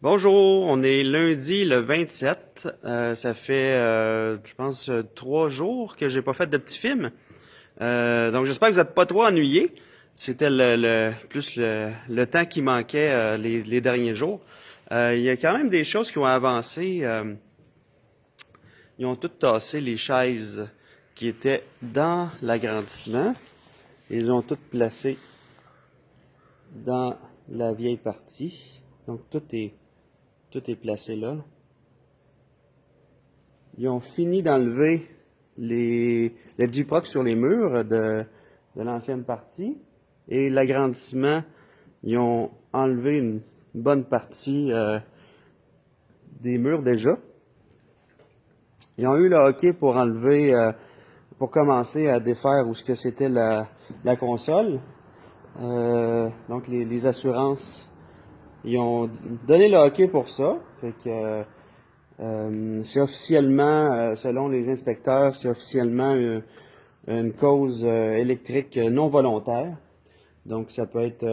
Bonjour, on est lundi le 27. Ça fait, je pense, 3 jours que j'ai pas fait de petit film. Donc j'espère que vous n'êtes pas trop ennuyés. C'était le temps qui manquait les derniers jours. Il y a quand même des choses qui ont avancé. Ils ont toutes tassé les chaises qui étaient dans l'agrandissement. Ils ont toutes placées dans la vieille partie. Donc tout est placé là. Ils ont fini d'enlever le J-Proc sur les murs de l'ancienne partie. Et l'agrandissement, ils ont enlevé une bonne partie des murs déjà. Ils ont eu le hockey pour enlever, pour commencer à défaire où ce que c'était la console. Donc les assurances, ils ont donné le hockey pour ça. Fait que c'est officiellement, selon les inspecteurs, c'est officiellement une cause électrique non volontaire. Donc, ça peut être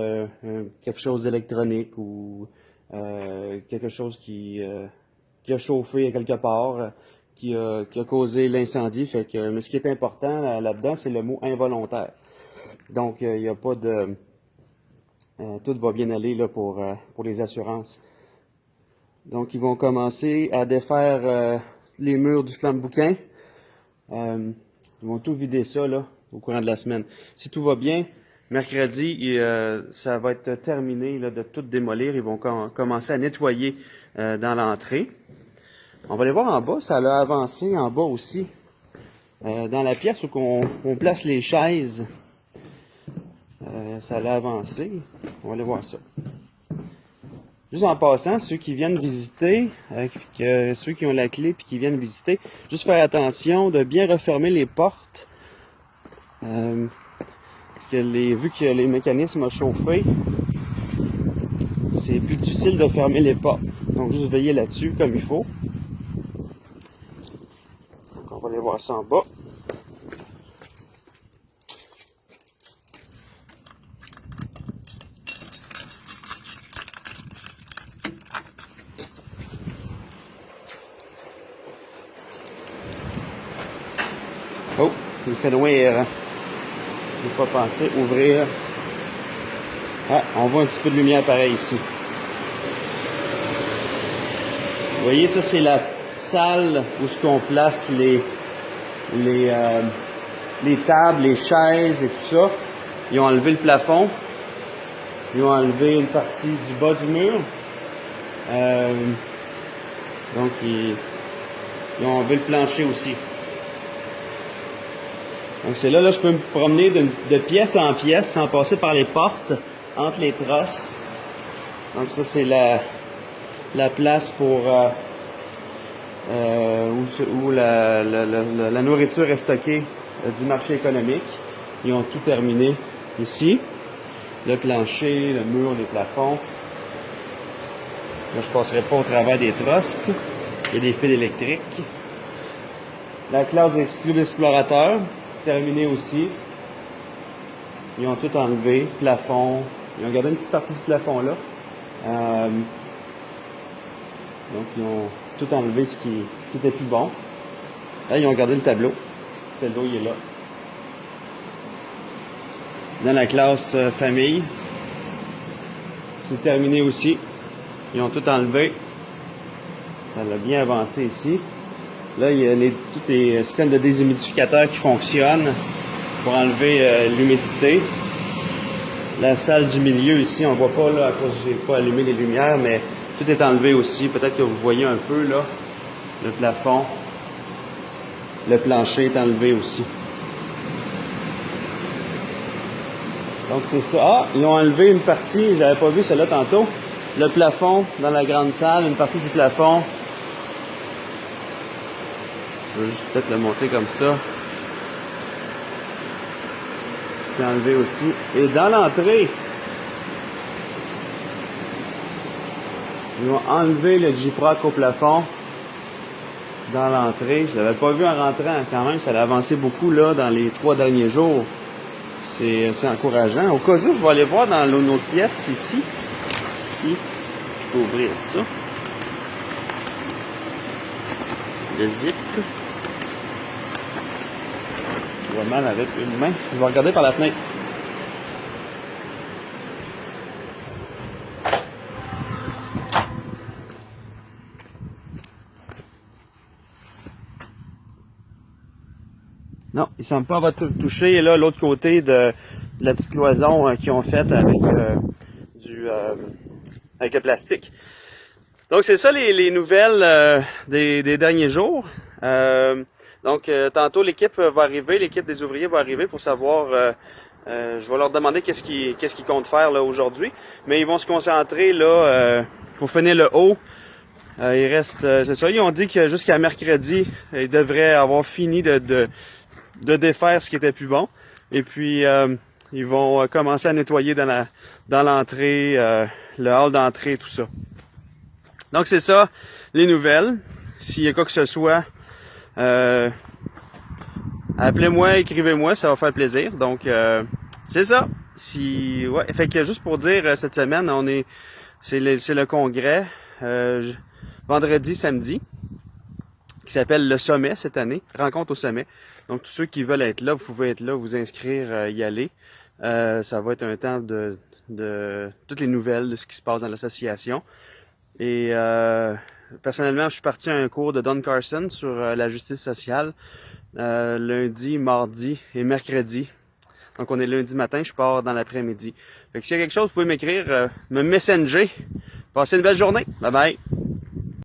quelque chose d'électronique ou quelque chose qui a chauffé quelque part, qui a causé l'incendie. Fait que, mais ce qui est important là-dedans, c'est le mot involontaire. Donc, il n'y a pas de... tout va bien aller là, pour les assurances. Donc, ils vont commencer à défaire les murs du flambe-bouquin. Ils vont tout vider ça là, au courant de la semaine. Si tout va bien, mercredi, ça va être terminé là, de tout démolir. Ils vont commencer à nettoyer dans l'entrée. On va aller voir en bas. Ça a avancé en bas aussi. Dans la pièce où on place les chaises, ça a avancé. On va aller voir ça. Juste en passant, ceux qui viennent visiter, ceux qui ont la clé puis qui viennent visiter, juste faire attention de bien refermer les portes. Vu que les mécanismes ont chauffé, c'est plus difficile de fermer les portes. Donc juste veiller là-dessus comme il faut. Donc on va aller voir ça en bas. Oh, il fait noir. Je n'ai pas pensé ouvrir. Ah, on voit un petit peu de lumière pareil ici. Vous voyez, ça c'est la salle où ce qu'on place les tables, les chaises et tout ça. Ils ont enlevé le plafond. Ils ont enlevé une partie du bas du mur. Donc ils ont enlevé le plancher aussi. Donc c'est là, je peux me promener de pièce en pièce sans passer par les portes, entre les trosses. Donc ça c'est la place pour où la nourriture est stockée du marché économique. Ils ont tout terminé ici. Le plancher, le mur, les plafonds. Là, je passerai pas au travers des trosses. Il y a des fils électriques. La classe exclut l'explorateur. Terminé aussi. Ils ont tout enlevé. Plafond. Ils ont gardé une petite partie du plafond là. Donc, ils ont tout enlevé ce qui était plus bon. Là, ils ont gardé le tableau. Le tableau, il est là. Dans la classe famille, c'est terminé aussi. Ils ont tout enlevé. Ça a bien avancé ici. Là, il y a tous les systèmes de déshumidificateurs qui fonctionnent pour enlever l'humidité. La salle du milieu ici, on ne voit pas là à cause que j'ai pas allumé les lumières, mais tout est enlevé aussi. Peut-être que vous voyez un peu là, le plafond. Le plancher est enlevé aussi. Donc c'est ça. Ah, ils ont enlevé une partie, j'avais pas vu celle-là tantôt. Le plafond dans la grande salle, une partie du plafond. Je vais juste peut-être le monter comme ça. C'est enlevé aussi. Et dans l'entrée, ils ont enlevé le J-Proc au plafond. Dans l'entrée, je l'avais pas vu en rentrant. Quand même, ça a avancé beaucoup là dans les 3 derniers jours. C'est encourageant. Au cas où, je vais aller voir dans l'autre pièce ici. Ici. peux ouvrir ça. Le zip. Je vois mal avec une main. Je vais regarder par la fenêtre. Non, il semble pas avoir touché. Et là, l'autre côté de la petite cloison qu'ils ont faite avec avec le plastique. Donc, c'est ça les nouvelles des derniers jours. Tantôt, l'équipe va arriver, l'équipe des ouvriers va arriver pour savoir... je vais leur demander qu'est-ce qu'ils comptent faire là aujourd'hui. Mais ils vont se concentrer là pour finir le haut. Il reste... c'est ça, ils ont dit que jusqu'à mercredi, ils devraient avoir fini de défaire ce qui était plus bon. Et puis, ils vont commencer à nettoyer dans l'entrée, le hall d'entrée, tout ça. Donc, c'est ça, les nouvelles. S'il y a quoi que ce soit, appelez-moi, écrivez-moi, ça va faire plaisir. Donc, c'est ça. Fait que juste pour dire, cette semaine, c'est le congrès, vendredi, samedi, qui s'appelle le sommet cette année, rencontre au sommet. Donc, tous ceux qui veulent être là, vous pouvez être là, vous inscrire, y aller. Ça va être un temps de toutes les nouvelles de ce qui se passe dans l'association. Et personnellement, je suis parti à un cours de Don Carson sur la justice sociale lundi, mardi et mercredi. Donc, on est lundi matin, je pars dans l'après-midi. Fait que s'il y a quelque chose, vous pouvez m'écrire, me messenger. Passez une belle journée. Bye bye.